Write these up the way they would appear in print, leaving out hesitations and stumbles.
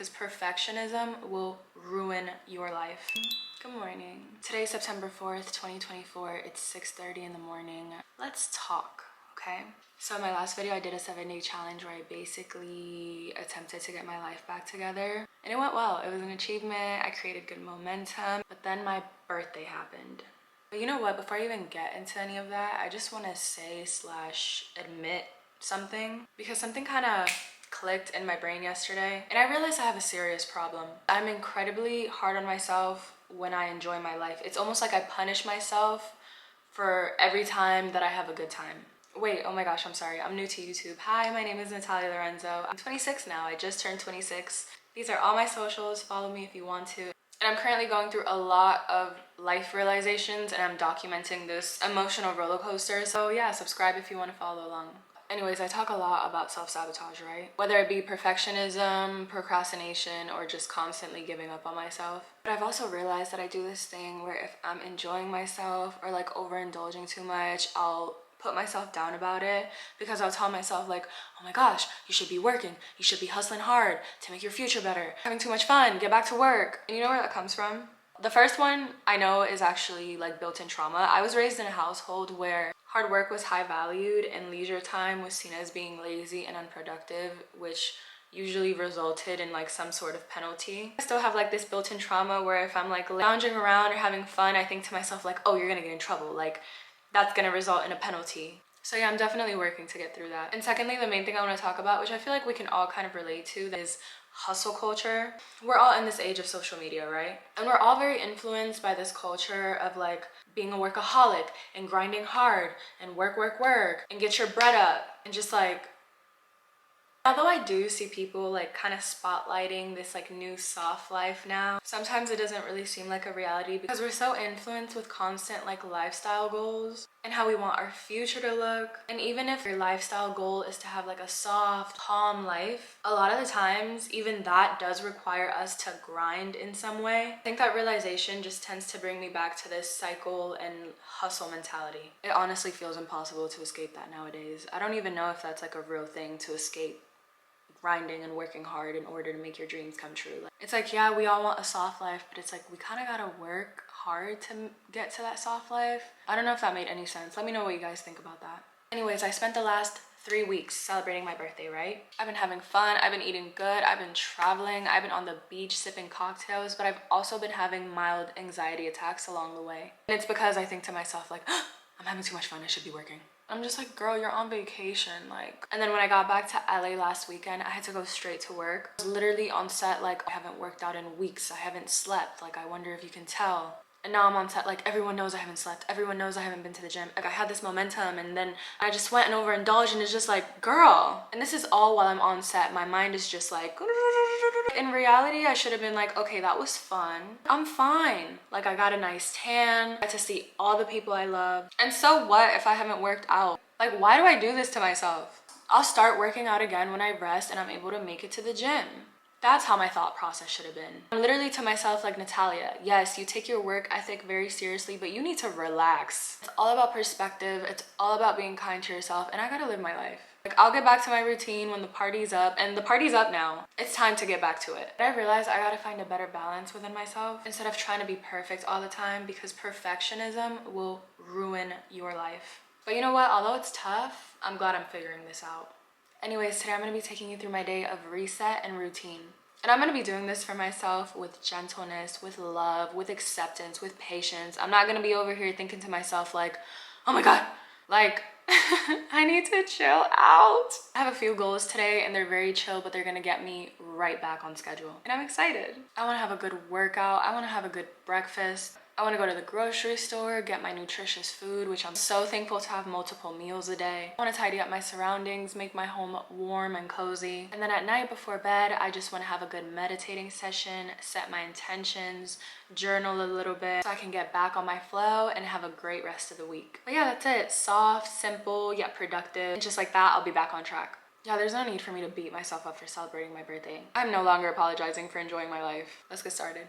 because perfectionism will ruin your life. Good morning. Today's September 4th, 2024. It's 6:30 in the morning. Let's talk, okay? So in my last video, I did a 7-day challenge where I basically attempted to get my life back together. And it went well. It was an achievement. I created good momentum. But then my birthday happened. But you know what? Before I even get into any of that, I just want to say / admit something. Because something kind of clicked in my brain yesterday. And I realized I have a serious problem. I'm incredibly hard on myself when I enjoy my life. It's almost like I punish myself for every time that I have a good time. Wait, oh my gosh, I'm sorry. I'm new to YouTube. Hi, my name is Natalialorenzo. I'm 26 now. I just turned 26. These are all my socials. Follow me if you want to. And I'm currently going through a lot of life realizations and I'm documenting this emotional roller coaster. So yeah, subscribe if you want to follow along. Anyways, I talk a lot about self-sabotage, right? Whether it be perfectionism, procrastination, or just constantly giving up on myself. But I've also realized that I do this thing where if I'm enjoying myself or like overindulging too much, I'll put myself down about it because I'll tell myself like, oh my gosh, you should be working. You should be hustling hard to make your future better. Having too much fun, get back to work. And you know where that comes from? The first one I know is actually like built-in trauma. I was raised in a household where hard work was high valued and leisure time was seen as being lazy and unproductive, which usually resulted in like some sort of penalty. I still have like this built-in trauma where if I'm like lounging around or having fun, I think to myself like, oh, you're gonna get in trouble. Like that's gonna result in a penalty. So yeah, I'm definitely working to get through that. And secondly, the main thing I want to talk about, which I feel like we can all kind of relate to, is hustle culture. We're all in this age of social media, right? And we're all very influenced by this culture of like being a workaholic and grinding hard and work and get your bread up and just like, although I do see people like kind of spotlighting this like new soft life now, sometimes it doesn't really seem like a reality because we're so influenced with constant like lifestyle goals and how we want our future to look. And even if your lifestyle goal is to have like a soft, calm life, a lot of the times even that does require us to grind in some way. I think that realization just tends to bring me back to this cycle and hustle mentality. It honestly feels impossible to escape that nowadays. I don't even know if that's like a real thing, to escape grinding and working hard in order to make your dreams come true. Like, it's like, yeah, we all want a soft life, but it's like we kind of gotta work hard to get to that soft life. I don't know if that made any sense. Let me know what you guys think about that. Anyways, I spent the last 3 weeks celebrating my birthday, right? I've been having fun, I've been eating good, I've been traveling, I've been on the beach sipping cocktails, but I've also been having mild anxiety attacks along the way. And it's because I think to myself like, I'm having too much fun, I should be working. I'm just like, girl, you're on vacation, like. And then when I got back to LA last weekend, I had to go straight to work. I was literally on set like, I haven't worked out in weeks, I haven't slept, like I wonder if you can tell. And now I'm on set like, everyone knows I haven't slept, everyone knows I haven't been to the gym. Like I had this momentum and then I just went and overindulged and it's just like, girl. And this is all while I'm on set. My mind is just like, in reality, I should have been like, okay, that was fun. I'm fine. Like I got a nice tan, I got to see all the people I love. And so what if I haven't worked out? Like, why do I do this to myself? I'll start working out again when I rest and I'm able to make it to the gym. That's how my thought process should have been. I'm literally to myself like, Natalia, yes, you take your work ethic very seriously, but you need to relax. It's all about perspective. It's all about being kind to yourself, and I gotta live my life. Like, I'll get back to my routine when the party's up, and the party's up now. It's time to get back to it. But I realized I gotta find a better balance within myself instead of trying to be perfect all the time, because perfectionism will ruin your life. But you know what? Although it's tough, I'm glad I'm figuring this out. Anyways, today I'm going to be taking you through my day of reset and routine. And I'm going to be doing this for myself with gentleness, with love, with acceptance, with patience. I'm not going to be over here thinking to myself like, oh my God, like, I need to chill out. I have a few goals today and they're very chill, but they're going to get me right back on schedule. And I'm excited. I want to have a good workout. I want to have a good breakfast. I want to go to the grocery store, get my nutritious food, which I'm so thankful to have multiple meals a day. I want to tidy up my surroundings, make my home warm and cozy. And then at night before bed, I just want to have a good meditating session, set my intentions, journal a little bit so I can get back on my flow and have a great rest of the week. But yeah, that's it. Soft, simple, yet productive. And just like that, I'll be back on track. Yeah, there's no need for me to beat myself up for celebrating my birthday. I'm no longer apologizing for enjoying my life. Let's get started.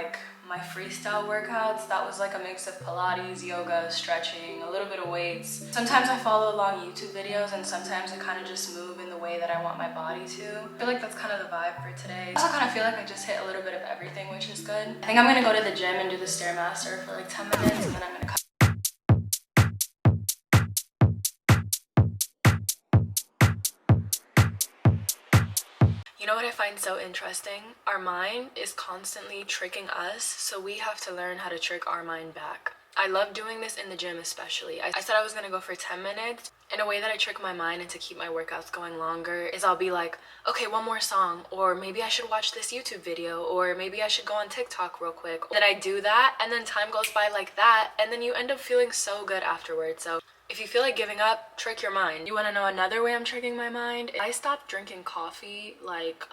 like my freestyle workouts. That was like a mix of Pilates, yoga, stretching, a little bit of weights. Sometimes I follow along YouTube videos and sometimes I kind of just move in the way that I want my body to. I feel like that's kind of the vibe for today. I also kind of feel like I just hit a little bit of everything, which is good. I think I'm gonna go to the gym and do the Stairmaster for like 10 minutes and then I'm gonna cut. You know what I find so interesting? Our mind is constantly tricking us, so we have to learn how to trick our mind back. I love doing this in the gym especially. I said I was gonna go for 10 minutes. And a way that I trick my mind and to keep my workouts going longer is I'll be like, okay, one more song, or maybe I should watch this YouTube video, or maybe I should go on TikTok real quick. Then I do that, and then time goes by like that, and then you end up feeling so good afterwards. So if you feel like giving up, trick your mind. You wanna know another way I'm tricking my mind? I stopped drinking coffee like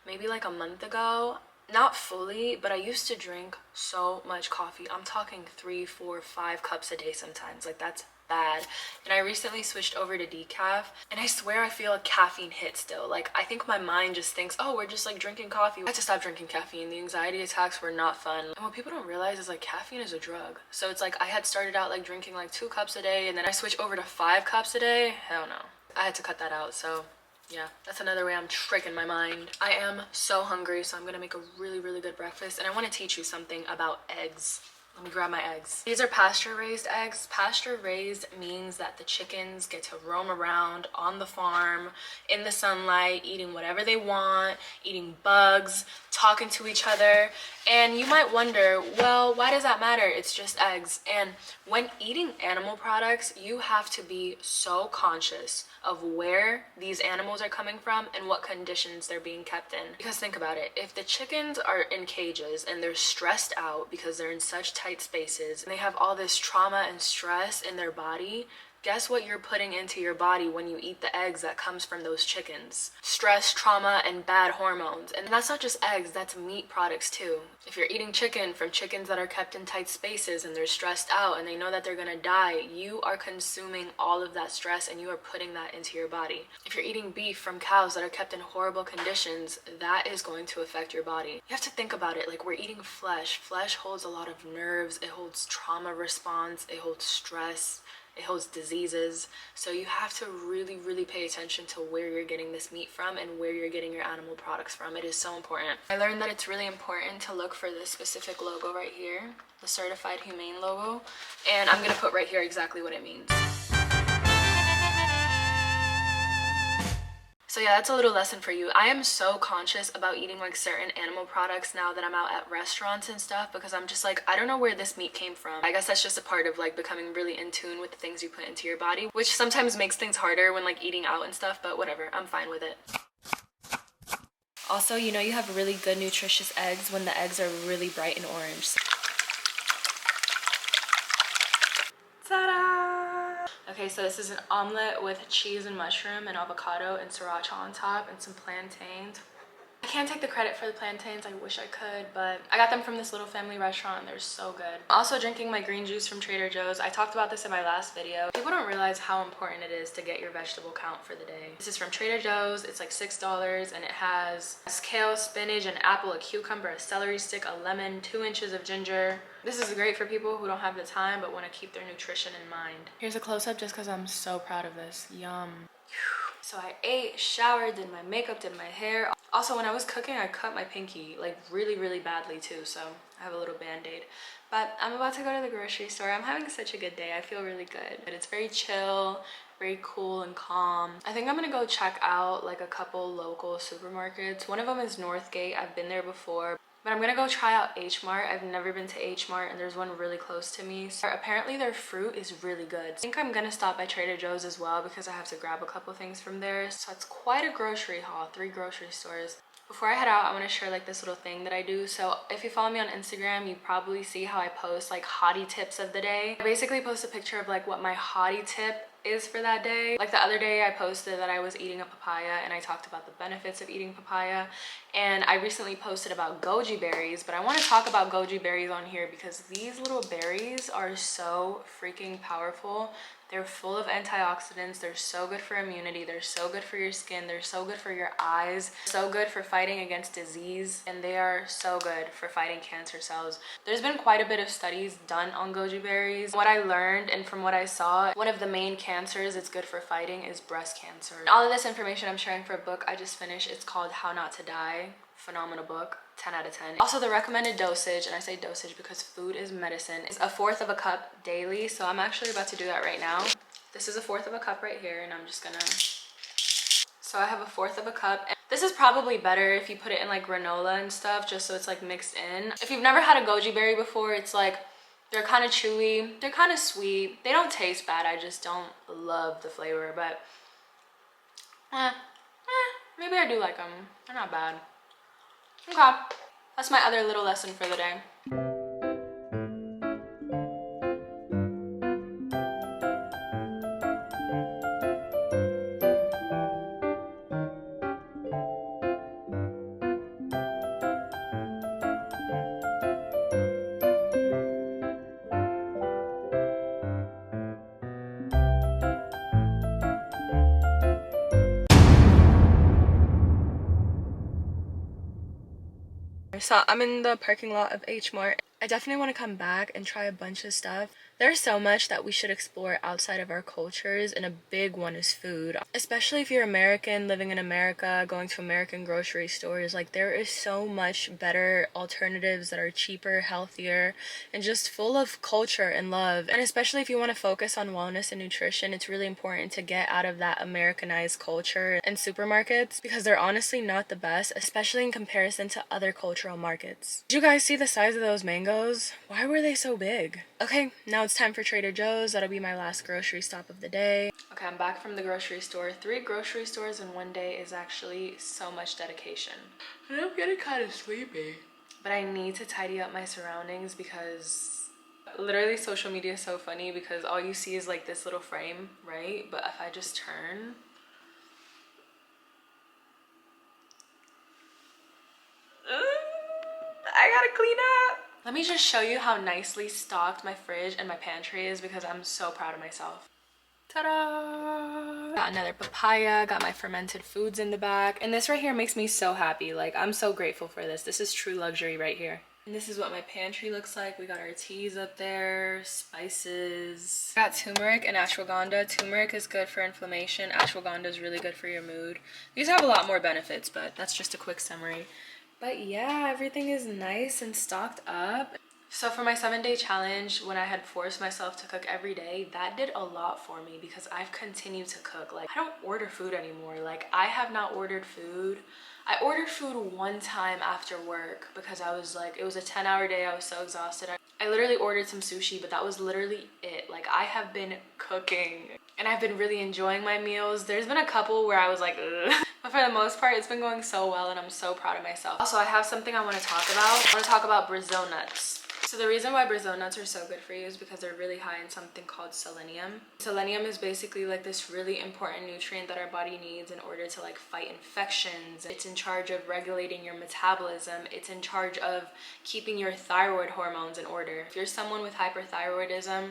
maybe like a month ago. Not fully, but I used to drink so much coffee. I'm talking 3, 4, 5 cups a day sometimes. Like that's bad. And I recently switched over to decaf and I swear I feel a caffeine hit still. Like I think my mind just thinks, oh, we're just like drinking coffee. I had to stop drinking caffeine. The anxiety attacks were not fun. And what people don't realize is like caffeine is a drug. So it's like I had started out like drinking like 2 cups a day and then I switched over to 5 cups a day. Hell no. I had to cut that out. So yeah, that's another way I'm tricking my mind. I am so hungry, so I'm gonna make a really, really good breakfast. And I wanna teach you something about eggs. Let me grab my eggs. These are pasture-raised eggs. Pasture-raised means that the chickens get to roam around on the farm, in the sunlight, eating whatever they want, eating bugs, talking to each other. And you might wonder, well, why does that matter? It's just eggs. And when eating animal products, you have to be so conscious of where these animals are coming from and what conditions they're being kept in. Because think about it, if the chickens are in cages and they're stressed out because they're in such tight spaces and they have all this trauma and stress in their body, guess what you're putting into your body when you eat the eggs that comes from those chickens? Stress, trauma, and bad hormones. And that's not just eggs, that's meat products too. If you're eating chicken from chickens that are kept in tight spaces and they're stressed out and they know that they're gonna die, you are consuming all of that stress and you are putting that into your body. If you're eating beef from cows that are kept in horrible conditions, that is going to affect your body. You have to think about it like we're eating flesh. Flesh holds a lot of nerves, it holds trauma response, it holds stress, it holds diseases. So you have to really, really pay attention to where you're getting this meat from and where you're getting your animal products from. It is so important. I learned that it's really important to look for this specific logo right here, the Certified Humane logo, and I'm gonna put right here exactly what it means. So yeah, that's a little lesson for you. I am so conscious about eating like certain animal products now that I'm out at restaurants and stuff because I'm just like, I don't know where this meat came from. I guess that's just a part of like becoming really in tune with the things you put into your body, which sometimes makes things harder when like eating out and stuff, but whatever, I'm fine with it. Also, you know you have really good nutritious eggs when the eggs are really bright and orange. Ta-da! Okay, so this is an omelet with cheese and mushroom and avocado and sriracha on top and some plantains. I can't take the credit for the plantains, I wish I could, but I got them from this little family restaurant and they're so good. Also drinking my green juice from Trader Joe's. I talked about this in my last video. People don't realize how important it is to get your vegetable count for the day. This is from Trader Joe's, it's like $6 and it has kale, spinach, an apple, a cucumber, a celery stick, a lemon, 2 inches of ginger. This is great for people who don't have the time but want to keep their nutrition in mind. Here's a close-up just because I'm so proud of this. Yum. So I ate, showered, did my makeup, did my hair. Also, when I was cooking, I cut my pinky like really, really badly too. So I have a little band-aid. But I'm about to go to the grocery store. I'm having such a good day. I feel really good. But it's very chill, very cool and calm. I think I'm gonna go check out like a couple local supermarkets. One of them is Northgate. I've been there before. But I'm gonna go try out H Mart. I've never been to H Mart and there's one really close to me. So apparently their fruit is really good. I think I'm gonna stop by Trader Joe's as well because I have to grab a couple things from there. So it's quite a grocery haul, 3 grocery stores. Before I head out, I want to share like this little thing that I do. So if you follow me on Instagram, you probably see how I post like hottie tips of the day. I basically post a picture of like what my hottie tip is for that day. Like the other day I posted that I was eating a papaya and I talked about the benefits of eating papaya, and I recently posted about goji berries, but I want to talk about goji berries on here because these little berries are so freaking powerful. They're full of antioxidants. They're so good for immunity. They're so good for your skin. They're so good for your eyes. So good for fighting against disease. And they are so good for fighting cancer cells. There's been quite a bit of studies done on goji berries. What I learned and from what I saw, one of the main cancers it's good for fighting is breast cancer. And all of this information I'm sharing for a book I just finished. It's called How Not to Die. Phenomenal book. 10 out of 10. Also, the recommended dosage, and I say dosage because food is medicine, is 1/4 of a cup daily. So I'm actually about to do that right now. This is 1/4 of a cup right here, and I'm just gonna, so I have 1/4 of a cup. And this is probably better if you put it in like granola and stuff, just so it's like mixed in. If you've never had a goji berry before, it's like, they're kind of chewy, they're kind of sweet, they don't taste bad. I just don't love the flavor, but maybe I do like them. They're not bad. Okay, that's my other little lesson for the day. So I'm in the parking lot of H Mart. I definitely want to come back and try a bunch of stuff. There's so much that we should explore outside of our cultures, and a big one is food. Especially if you're American, living in America, going to American grocery stores. Like, there is so much better alternatives that are cheaper, healthier, and just full of culture and love. And especially if you want to focus on wellness and nutrition, it's really important to get out of that Americanized culture and supermarkets, because they're honestly not the best, especially in comparison to other cultural markets. Did you guys see the size of those mangoes? Why were they so big? Okay, now it's time for Trader Joe's. That'll be my last grocery stop of the day. Okay, I'm back from the grocery store. 3 grocery stores in one day is actually so much dedication. And I'm getting kind of sleepy. But I need to tidy up my surroundings because literally social media is so funny because all you see is like this little frame, right? But if I just turn, I gotta clean up. Let me just show you how nicely stocked my fridge and my pantry is because I'm so proud of myself. Ta-da! Got another papaya, got my fermented foods in the back. And this right here makes me so happy. Like, I'm so grateful for this. This is true luxury right here. And this is what my pantry looks like. We got our teas up there, spices. Got turmeric and ashwagandha. Turmeric is good for inflammation. Ashwagandha is really good for your mood. These have a lot more benefits, but that's just a quick summary. But yeah, everything is nice and stocked up. So for my 7-day challenge, when I had forced myself to cook every day, that did a lot for me because I've continued to cook. Like, I don't order food anymore. Like, I have not ordered food. I ordered food one time after work because I was like, it was a 10-hour day. I was so exhausted. I literally ordered some sushi, but that was literally it. Like, I have been cooking and I've been really enjoying my meals. There's been a couple where I was like, ugh. But for the most part, it's been going so well and I'm so proud of myself. Also, I have something I want to talk about. I want to talk about Brazil nuts. So the reason why Brazil nuts are so good for you is because they're really high in something called selenium. Selenium is basically like this really important nutrient that our body needs in order to like fight infections. It's in charge of regulating your metabolism. It's in charge of keeping your thyroid hormones in order. If you're someone with hyperthyroidism,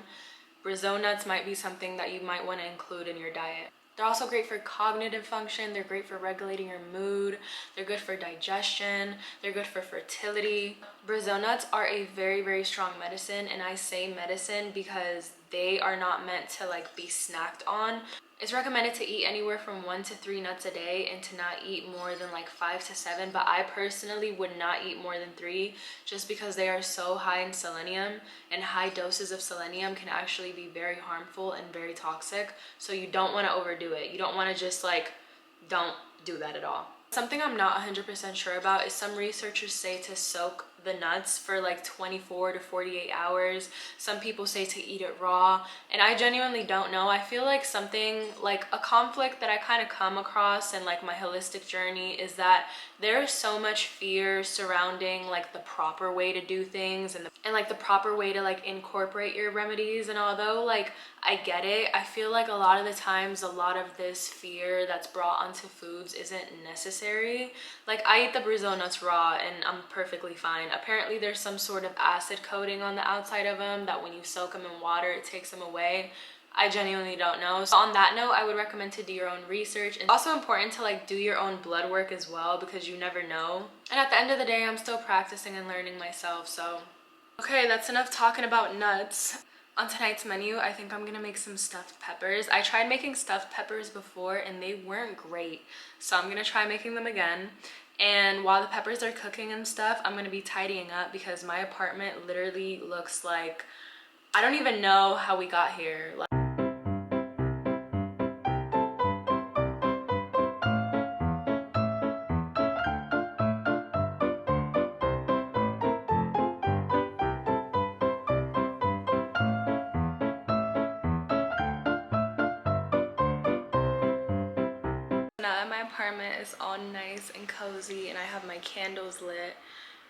Brazil nuts might be something that you might want to include in your diet. They're also great for cognitive function. They're great for regulating your mood. They're good for digestion. They're good for fertility. Brazil nuts are a very, very strong medicine. And I say medicine because they are not meant to like be snacked on. It's recommended to eat anywhere from 1 to 3 nuts a day and to not eat more than like 5 to 7. But I personally would not eat more than 3 just because they are so high in selenium, and high doses of selenium can actually be very harmful and very toxic. So you don't want to overdo it. You don't want to just like, don't do that at all. Something I'm not 100% sure about is some researchers say to soak the nuts for like 24 to 48 hours. Some people say to eat it raw, and I genuinely don't know. I feel like something like a conflict that I kind of come across in like my holistic journey is that there is so much fear surrounding like the proper way to do things and like the proper way to like incorporate your remedies. And although like I get it, I feel like a lot of the times a lot of this fear that's brought onto foods isn't necessary. Like, I eat the Brazil nuts raw and I'm perfectly fine. Apparently there's some sort of acid coating on the outside of them that when you soak them in water, it takes them away. I genuinely don't know. So on that note, I would recommend to do your own research. And also important to like do your own blood work as well, because you never know. And at the end of the day, I'm still practicing and learning myself. So okay, that's enough talking about nuts. On tonight's menu, I think I'm gonna make some stuffed peppers. I tried making stuffed peppers before and they weren't great, so I'm gonna try making them again. And while the peppers are cooking and stuff, I'm gonna be tidying up because my apartment literally looks like, I don't even know how we got here. Now that my apartment is all nice and cozy and I have my candles lit,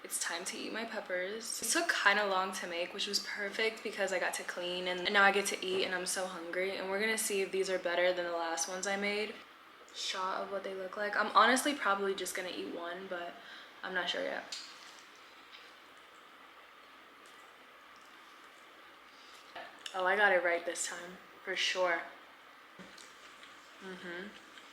it's time to eat my peppers. It took kind of long to make, which was perfect because I got to clean and now I get to eat and I'm so hungry. And we're gonna see if these are better than the last ones I made. Shot of what they look like. I'm honestly probably just gonna eat one, but I'm not sure yet. Oh, I got it right this time, for sure.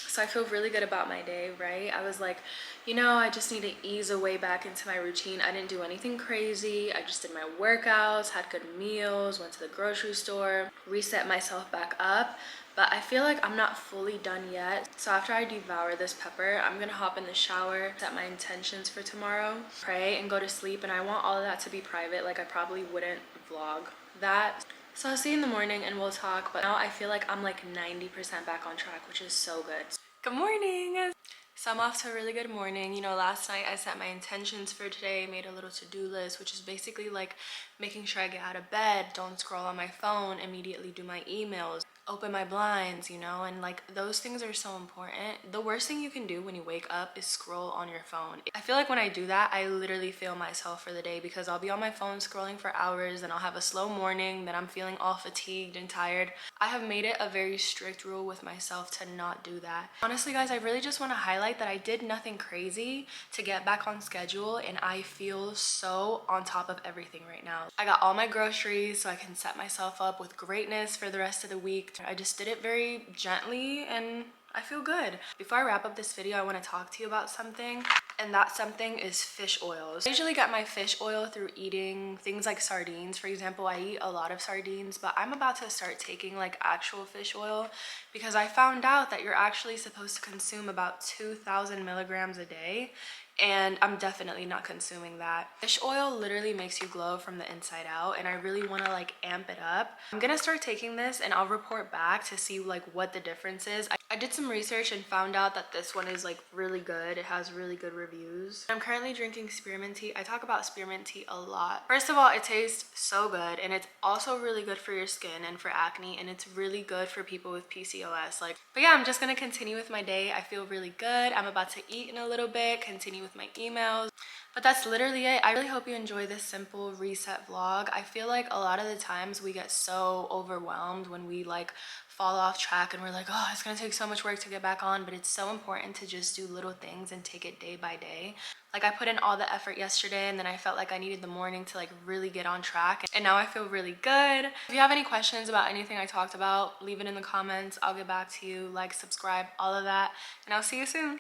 So I feel really good about my day, right? I was like, you know, I just need to ease away back into my routine. I didn't do anything crazy. I just did my workouts, had good meals, went to the grocery store, reset myself back up. But I feel like I'm not fully done yet. So after I devour this pepper, I'm gonna hop in the shower, set my intentions for tomorrow, pray, and go to sleep. And I want all of that to be private. Like I probably wouldn't vlog that. So I'll see you in the morning and we'll talk, but now I feel like I'm like 90% back on track, which is so good. Good morning! So I'm off to a really good morning. You know, last night I set my intentions for today, made a little to-do list, which is basically like making sure I get out of bed, don't scroll on my phone, immediately do my emails, open my blinds, you know, and like those things are so important. The worst thing you can do when you wake up is scroll on your phone. I feel like when I do that, I literally fail myself for the day because I'll be on my phone scrolling for hours, then I'll have a slow morning, then I'm feeling all fatigued and tired. I have made it a very strict rule with myself to not do that. Honestly, guys, I really just want to highlight that I did nothing crazy to get back on schedule and I feel so on top of everything right now. I got all my groceries so I can set myself up with greatness for the rest of the week. I just did it very gently and I feel good. Before I wrap up this video, I want to talk to you about something, and that something is fish oils. I usually get my fish oil through eating things like sardines. For example, I eat a lot of sardines, but I'm about to start taking like actual fish oil because I found out that you're actually supposed to consume about 2,000 milligrams a day. And I'm definitely not consuming that. Fish oil literally makes you glow from the inside out, and I really want to like amp it up. I'm gonna start taking this and I'll report back to see like what the difference is. I did some research and found out that this one is like really good. It has really good reviews. I'm currently drinking spearmint tea. I talk about spearmint tea a lot. First of all, it tastes so good, and it's also really good for your skin and for acne, and it's really good for people with PCOS. But yeah, I'm just gonna continue with my day. I feel really good. I'm about to eat in a little bit, continue with my emails. But that's literally it. I really hope you enjoy this simple reset vlog. I feel like a lot of the times we get so overwhelmed when we like fall off track and we're like, oh, it's gonna take so much work to get back on, but it's so important to just do little things and take it day by day. Like I put in all the effort yesterday and then I felt like I needed the morning to like really get on track, and now I feel really good. If you have any questions about anything I talked about, leave it in the comments. I'll get back to you. Like, subscribe, all of that, and I'll see you soon.